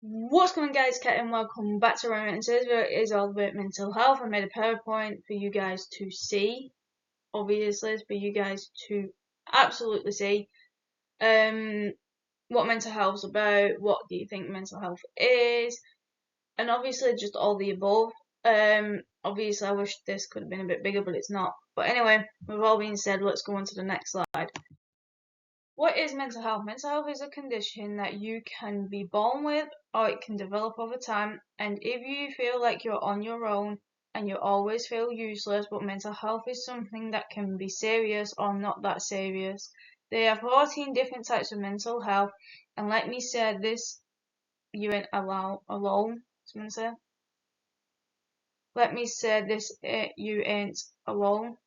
What's going on, guys? Kat and welcome back to Ryan. And today's video is all about mental health. I made a PowerPoint for you guys to see. Obviously, it's for you guys to absolutely see. What mental health's about, what do you think mental health is, and obviously just all the above. Obviously I wish this could have been a bit bigger, but it's not. But anyway, with all being said, let's go on to the next slide. What is mental health? Mental health is a condition that you can be born with or it can develop over time. And if you feel like you're on your own and you always feel useless, but mental health is something that can be serious or not that serious. There are 14 different types of mental health. And let me say this, you ain't alone. Let me say this, you ain't alone.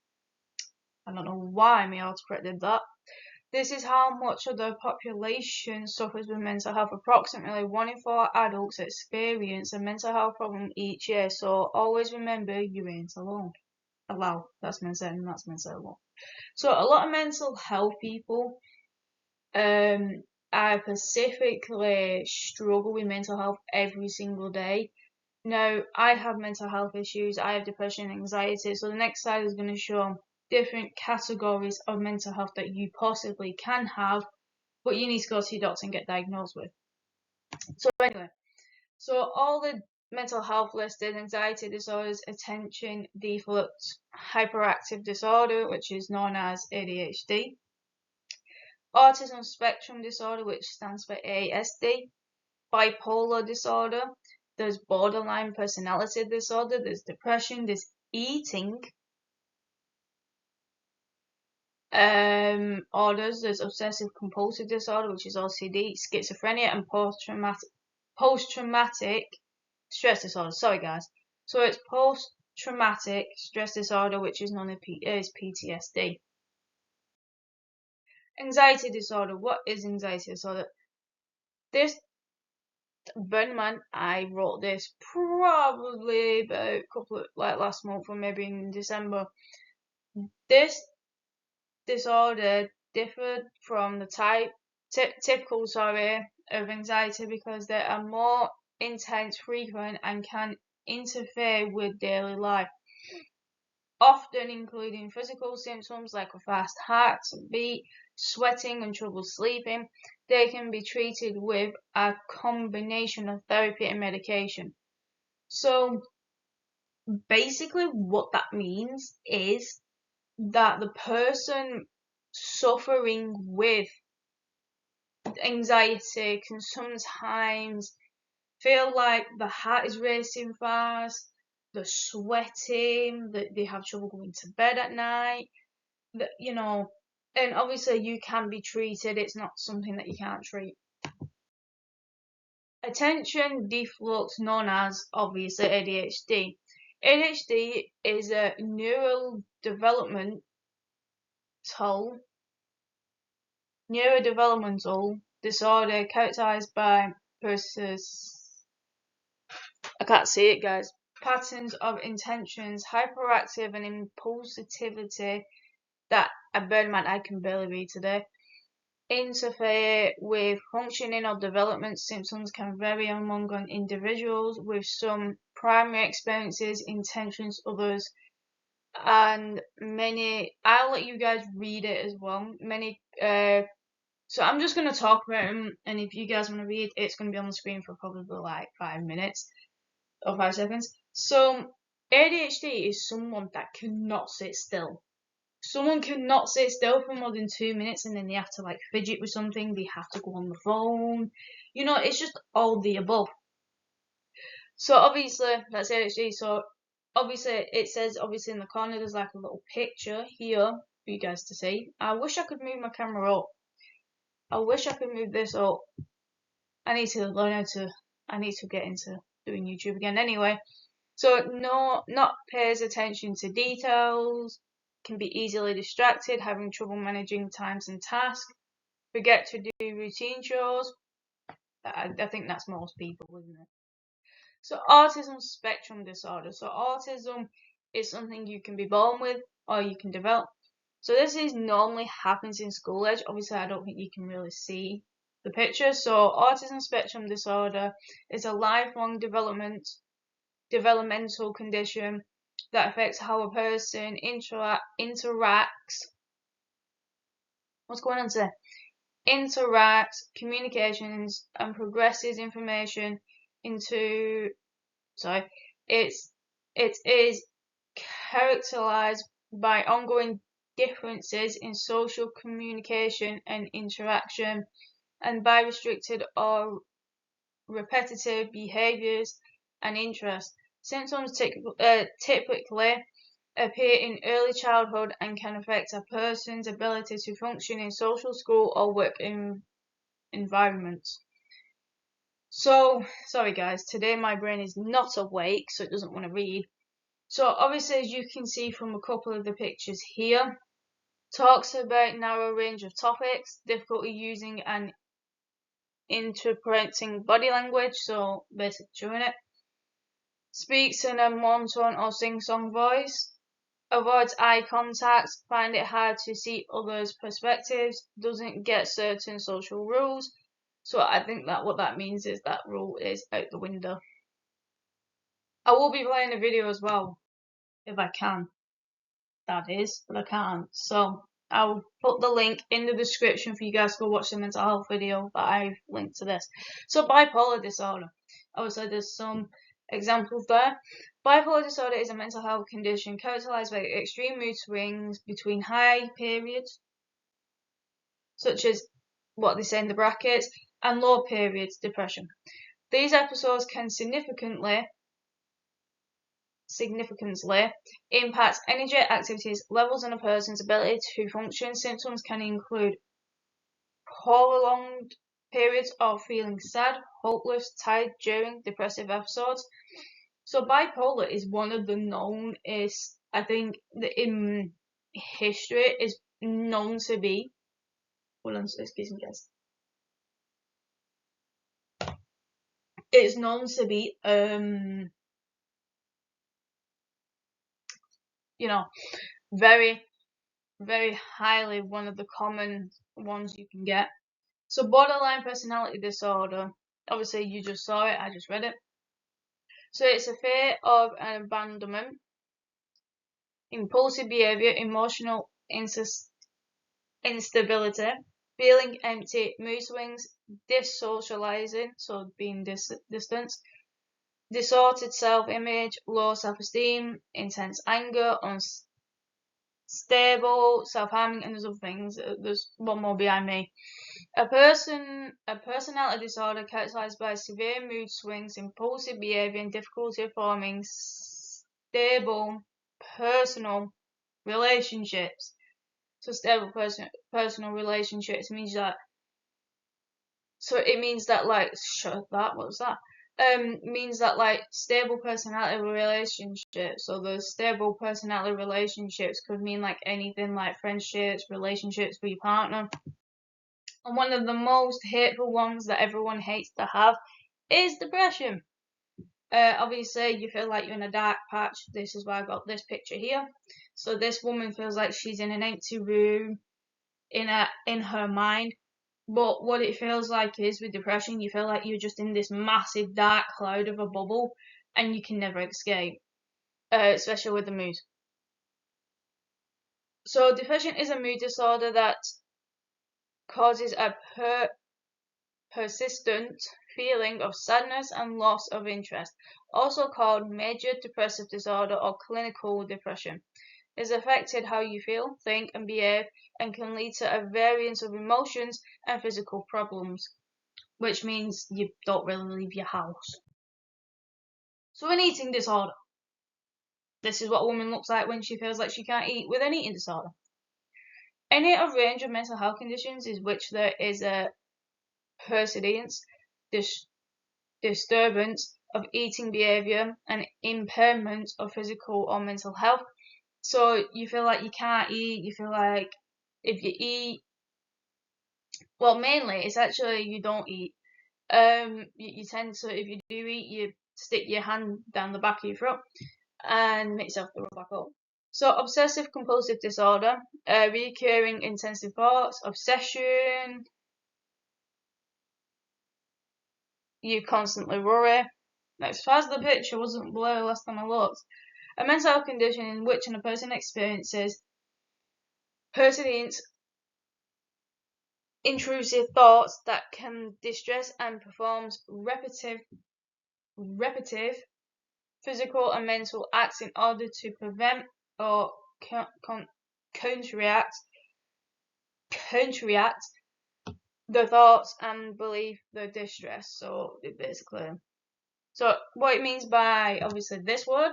I don't know why my autocorrect did that. This is how much of the population suffers with mental health. Approximately 1 in 4 adults experience a mental health problem each year, so always remember you ain't alone. That's alone. So a lot of mental health people I specifically struggle with mental health every single day. Now, I have mental health issues, I have depression and anxiety, so the next slide is going to show different categories of mental health that you possibly can have, but you need to go to your doctor and get diagnosed with. So anyway, so all the mental health listed: anxiety disorders, attention deficit hyperactive disorder, which is known as ADHD, autism spectrum disorder, which stands for ASD, bipolar disorder, there's borderline personality disorder, there's depression, there's eating orders, there's obsessive compulsive disorder, which is OCD, schizophrenia, and post-traumatic stress disorder. Sorry guys. So it's post-traumatic stress disorder, which is known as PTSD. Anxiety disorder. What is anxiety disorder? This Burning I wrote this probably about a couple of, like last month or maybe in December. This disorder differed from the typical of anxiety because they are more intense, frequent, and can interfere with daily life, often including physical symptoms like a fast heartbeat, sweating, and trouble sleeping. They can be treated with a combination of therapy and medication. So basically what that means is that the person suffering with anxiety can sometimes feel like the heart is racing fast, they're sweating, that they have trouble going to bed at night, that and obviously you can be treated, it's not something that you can't treat. Attention deficit, known as obviously ADHD. ADHD is a neurodevelopmental disorder characterized by I can't see it, guys. Patterns of intentions, hyperactive and impulsivity that I can barely read today. Interfere with functioning or development. Symptoms can vary among individuals, with some primary experiences, intentions, others, and many. I'll let you guys read it as well. So I'm just going to talk about them, and if you guys want to read, it's going to be on the screen for probably like 5 minutes or 5 seconds. So ADHD is someone that cannot sit still. Someone cannot sit still for more than 2 minutes, and then they have to like fidget with something, they have to go on the phone. It's just all the above. So obviously that's ADHD. So obviously it says in the corner there's like a little picture here for you guys to see. I wish I could move my camera up. I wish I could move this up. I need to learn how to. I need to get into doing YouTube again. Anyway, so not pays attention to details, can be easily distracted, having trouble managing times and tasks, forget to do routine chores. I think that's most people, isn't it? So autism spectrum disorder. So autism is something you can be born with or you can develop. So this is normally happens in school age. Obviously, I don't think you can really see the picture. So autism spectrum disorder is a lifelong developmental condition that affects how a person interacts. What's going on today? Interacts, communications, and progresses information into. Sorry, it is characterized by ongoing differences in social communication and interaction, and by restricted or repetitive behaviors and interests. Symptoms typically appear in early childhood and can affect a person's ability to function in social, school, or work environments. So, sorry guys, today my brain is not awake, so it doesn't want to read. So, obviously, as you can see from a couple of the pictures here, talks about narrow range of topics, difficulty using and interpreting body language, so basically chewing it, speaks in a monotone or sing-song voice, avoids eye contact, find it hard to see others' perspectives, doesn't get certain social rules. So I think that what that means is that rule is out the window. I will be playing a video as well, if I can. That is, but I can't. So I'll put the link in the description for you guys to go watch the mental health video that I've linked to this. So bipolar disorder. Obviously there's some examples there. Bipolar disorder is a mental health condition characterized by extreme mood swings between high periods, such as what they say in the brackets, and low periods, depression. These episodes can significantly impacts energy, activities, levels, and a person's ability to function. Symptoms can include prolonged periods of feeling sad, hopeless, tired during depressive episodes. So bipolar is one of the knownest, I think, in history is known to be. Hold on, excuse me, guys. It's known to be, very, very highly one of the common ones you can get. So borderline personality disorder, obviously you just saw it, I just read it. So it's a fear of an abandonment, impulsive behavior, emotional instability, feeling empty, mood swings, dissocializing, so being distant, distorted self-image, low self-esteem, intense anger, unstable, self-harming, and there's other things. There's one more behind me. A personality disorder characterized by severe mood swings, impulsive behavior, and difficulty forming stable personal relationships. So stable personal relationships means that. So it means that means that like stable personality relationships. So the stable personality relationships could mean like anything like friendships, relationships with your partner. And one of the most hateful ones that everyone hates to have is depression. Obviously, you feel like you're in a dark patch. This is why I got this picture here. So this woman feels like she's in an empty room in her mind. But what it feels like is with depression, you feel like you're just in this massive dark cloud of a bubble and you can never escape, especially with the mood. So depression is a mood disorder that causes a persistent feeling of sadness and loss of interest, also called major depressive disorder or clinical depression. Is affected how you feel, think, and behave, and can lead to a variance of emotions and physical problems, which means you don't really leave your house. So an eating disorder. This is what a woman looks like when she feels like she can't eat with an eating disorder. Any range of mental health conditions in which there is a persistence, disturbance of eating behavior, and impairment of physical or mental health. So you feel like you can't eat, you feel like if you eat, well, mainly it's actually you don't eat. You tend to, if you do eat, you stick your hand down the back of your throat and make yourself throw back up. So obsessive compulsive disorder, recurring intensive thoughts, obsession, you constantly worry. Next, as far as the picture wasn't blurry last time I looked, a mental health condition in which a person experiences persistent, intrusive thoughts that can distress and performs repetitive physical and mental acts in order to prevent or counteract the thoughts and believe the distress. So basically, so what it means by obviously this word,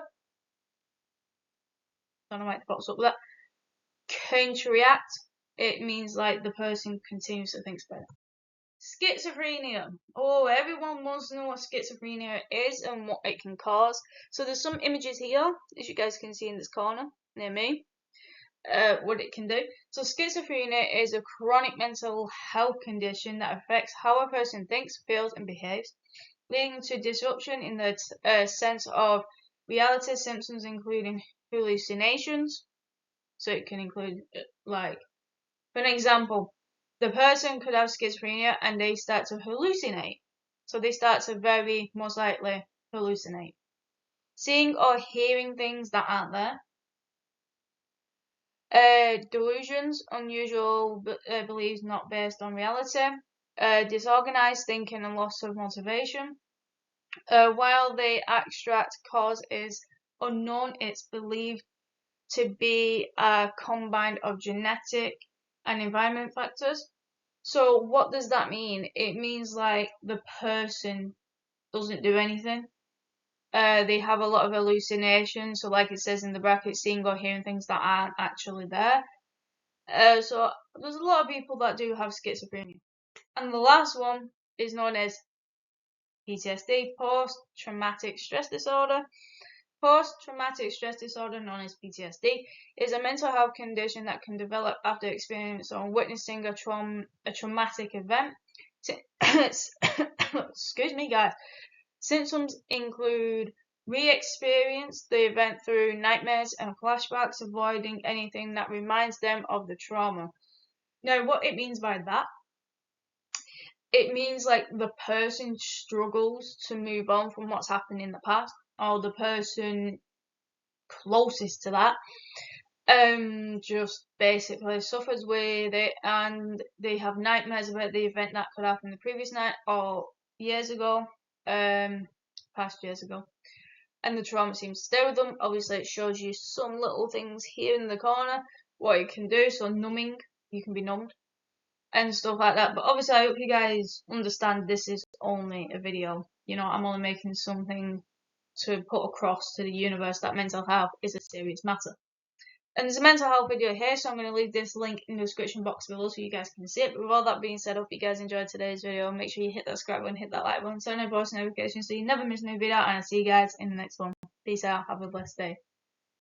I don't know why it pops up with that. Counteract, it means like the person continuously thinks about it. Schizophrenia. Oh, everyone wants to know what schizophrenia is and what it can cause. So there's some images here, as you guys can see in this corner near me, what it can do. So schizophrenia is a chronic mental health condition that affects how a person thinks, feels, and behaves, leading to disruption in the sense of reality. Symptoms including hallucinations. So it can include, like, for an example, the person could have schizophrenia and they start to hallucinate. So they start to very most likely hallucinate. Seeing or hearing things that aren't there. Delusions, unusual beliefs not based on reality. Disorganized thinking and loss of motivation. While the abstract cause is unknown, it's believed to be a combine of genetic and environment factors. So what does that mean? It means like the person doesn't do anything. They have a lot of hallucinations. So like it says in the bracket, seeing or hearing things that aren't actually there. So there's a lot of people that do have schizophrenia. And the last one is known as PTSD, post-traumatic stress disorder. Post-traumatic stress disorder, known as PTSD, is a mental health condition that can develop after experiencing or witnessing a traumatic event. Excuse me, guys. Symptoms include re-experience the event through nightmares and flashbacks, avoiding anything that reminds them of the trauma. Now, what it means by that, it means like the person struggles to move on from what's happened in the past, or the person closest to that just basically suffers with it, and they have nightmares about the event that could happen the previous night or years ago, past years ago, and the trauma seems to stay with them. Obviously it shows you some little things here in the corner what it can do. So numbing, you can be numbed and stuff like that. But obviously I hope you guys understand this is only a video. You know, I'm only making something to put across to the universe that mental health is a serious matter. And there's a mental health video here, so I'm going to leave this link in the description box below so you guys can see it. But with all that being said, I hope you guys enjoyed today's video. Make sure you hit that subscribe button, hit that like button, turn on post notifications so you never miss a new video, and I'll see you guys in the next one. Peace out, have a blessed day.